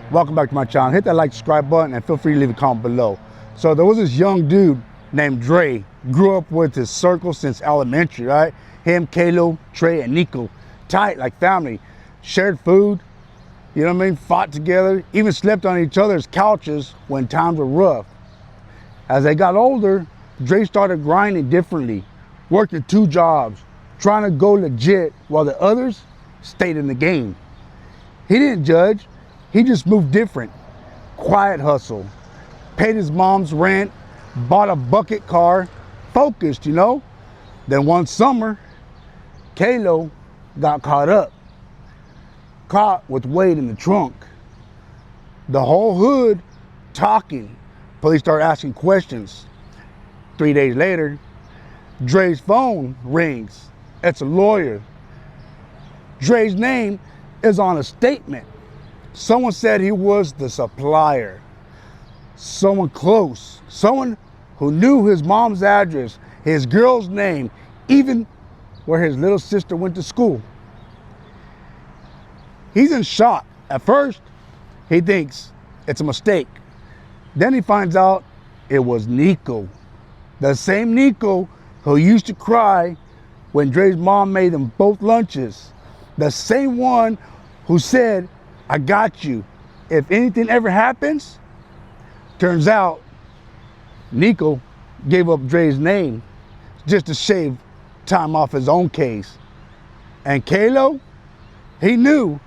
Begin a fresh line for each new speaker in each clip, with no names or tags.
Welcome back to my channel. Hit that like, subscribe button, and feel free to leave a comment below. So there was this young dude named Dre. Grew up with his circle since elementary, right? Him, Kalo, Trey, and Nico. Tight, like family. Shared food, you know what I mean? Fought together, even slept on each other's couches when times were rough. As they got older, Dre started grinding differently, working 2 jobs, trying to go legit while the others stayed in the game. He didn't judge, he just moved different. Quiet hustle, paid his mom's rent, bought a bucket car, focused, you know? Then one summer, Kalo got caught with weight in the trunk. The whole hood talking. Police started asking questions. 3 days later, Dre's phone rings. It's a lawyer. Dre's name is on a statement. Someone said he was the supplier. Someone close. Someone who knew his mom's address, his girl's name, even where his little sister went to school. He's in shock. At first, he thinks it's a mistake. Then he finds out it was Nico. The same Nico who used to cry when Dre's mom made them both lunches. The same one who said, "I got you. If anything ever happens." Turns out, Nico gave up Dre's name just to shave time off his own case. And Kalo, he knew.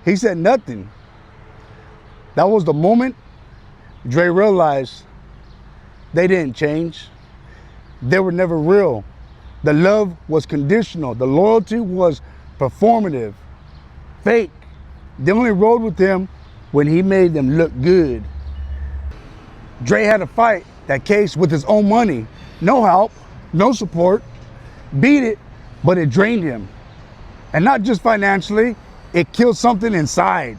He said nothing. That was the moment Dre realized they didn't change. They were never real. The love was conditional. The loyalty was performative, fake. They only rode with him when he made them look good. Dre had to fight that case with his own money. No help, no support. Beat it, but it drained him. And not just financially, it killed something inside.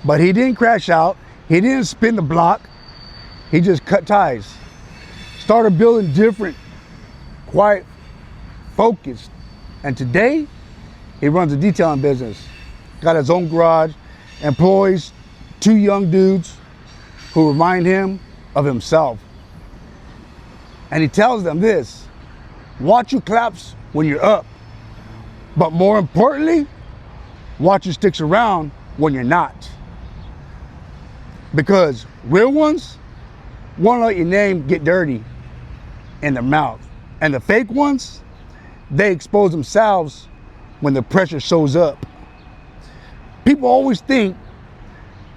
But he didn't crash out. He didn't spin the block. He just cut ties. Started building different, quiet, focused. And today, he runs a detailing business. Got his own garage, employs 2 young dudes who remind him of himself. And he tells them this: watch your claps when you're up. But more importantly, watch who sticks around when you're not. Because real ones won't let your name get dirty in their mouth. And the fake ones, they expose themselves when the pressure shows up. People always think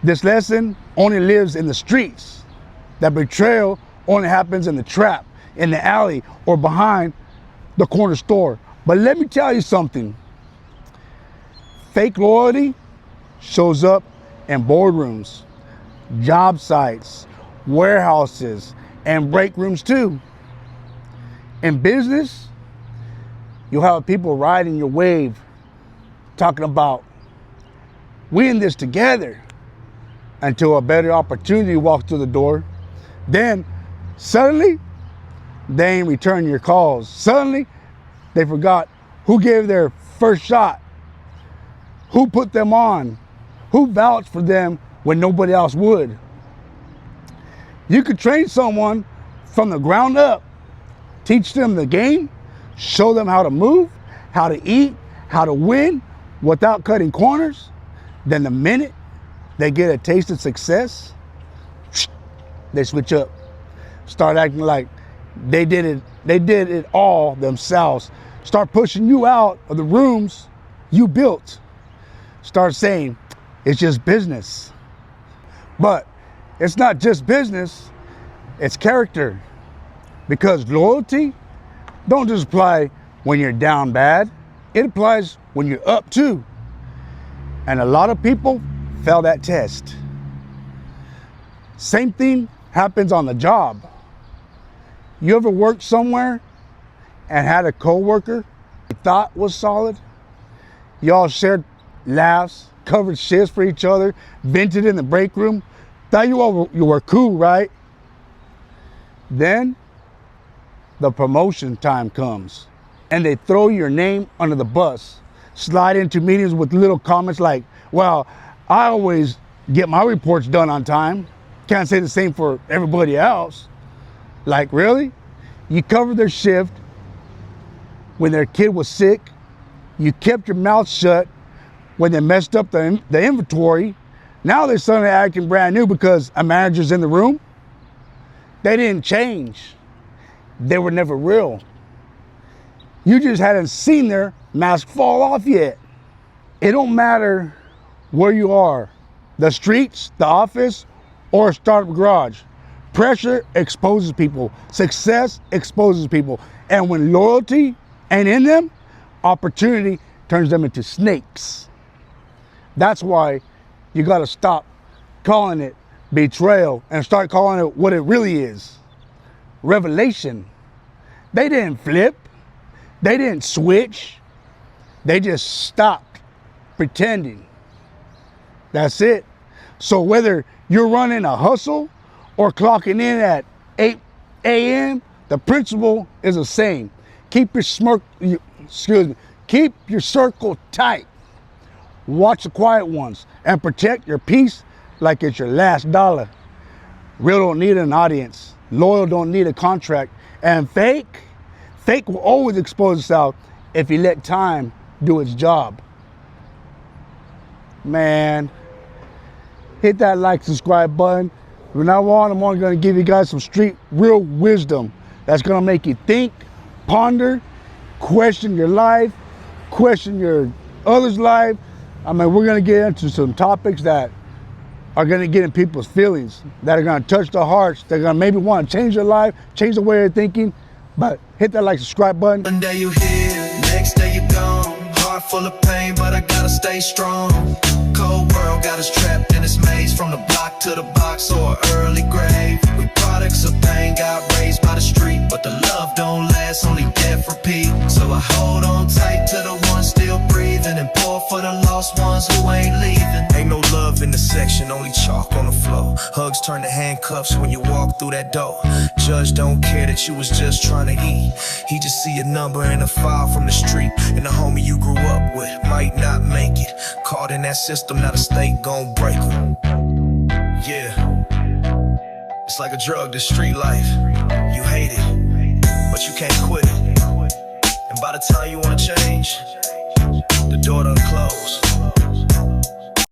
this lesson only lives in the streets, that betrayal only happens in the trap, in the alley, or behind the corner store. But let me tell you something. Fake loyalty shows up in boardrooms, job sites, warehouses, and break rooms too. In business, you'll have people riding your wave, talking about, we in this together, until a better opportunity walks through the door. Then suddenly, they ain't returning your calls. Suddenly, they forgot who gave their first shot, who put them on, who vouched for them when nobody else would. You could train someone from the ground up, teach them the game, show them how to move, how to eat, how to win without cutting corners. Then the minute they get a taste of success, they switch up, start acting like they did it all themselves. Start pushing you out of the rooms you built. Start saying, it's just business. But it's not just business, it's character. Because loyalty don't just apply when you're down bad, it applies when you're up too. And a lot of people fail that test. Same thing happens on the job. You ever worked somewhere and had a coworker you thought was solid? Y'all shared laughs, covered shifts for each other, vented in the break room. Thought you were cool, right? Then the promotion time comes and they throw your name under the bus. Slide into meetings with little comments like, well, I always get my reports done on time. Can't say the same for everybody else. Like, really? You covered their shift when their kid was sick. You kept your mouth shut when they messed up the inventory. Now they're suddenly acting brand new because a manager's in the room. They didn't change. They were never real. You just hadn't seen their mask fall off yet. It don't matter where you are, the streets, the office, or a startup garage. Pressure exposes people. Success exposes people. And when loyalty ain't in them, opportunity turns them into snakes. That's why you gotta stop calling it betrayal and start calling it what it really is. Revelation. They didn't flip. They didn't switch. They just stopped pretending. That's it. So whether you're running a hustle or clocking in at 8 a.m., the principle is the same. Keep your circle tight. Watch the quiet ones and protect your peace like it's your last dollar. Real don't need an audience. Loyal don't need a contract. And fake will always expose itself if you let time do its job. Man, hit that like, subscribe button. From now on, I'm only going to give you guys some street real wisdom that's going to make you think, ponder, question your life, question your other's life. I mean, we're going to get into some topics that are going to get in people's feelings, that are going to touch their hearts. They're going to maybe want to change their life, change the way they're thinking. But hit that like, subscribe button.
One day you here, next day you gone. Heart full of pain, but I gotta stay strong. Cold world got us trapped in this maze, from the block to the box or early grave. We products of pain, got raised by the street, but the love don't last, only death repeat. So I hold on tight to the ones still breathing, and pour for the lost ones who ain't leaving. Ain't no love in the section, only chalk on the floor. Hugs turn to handcuffs when you walk through that door. Judge don't care that you was just trying to eat. He just see a number in a file from the street, and the homie you grew up with might not make it. Caught in that system, now the state gon' break him. Yeah, it's like a drug, the street life. You hate it, but you can't quit it. And by the time you wanna change, the door done closed.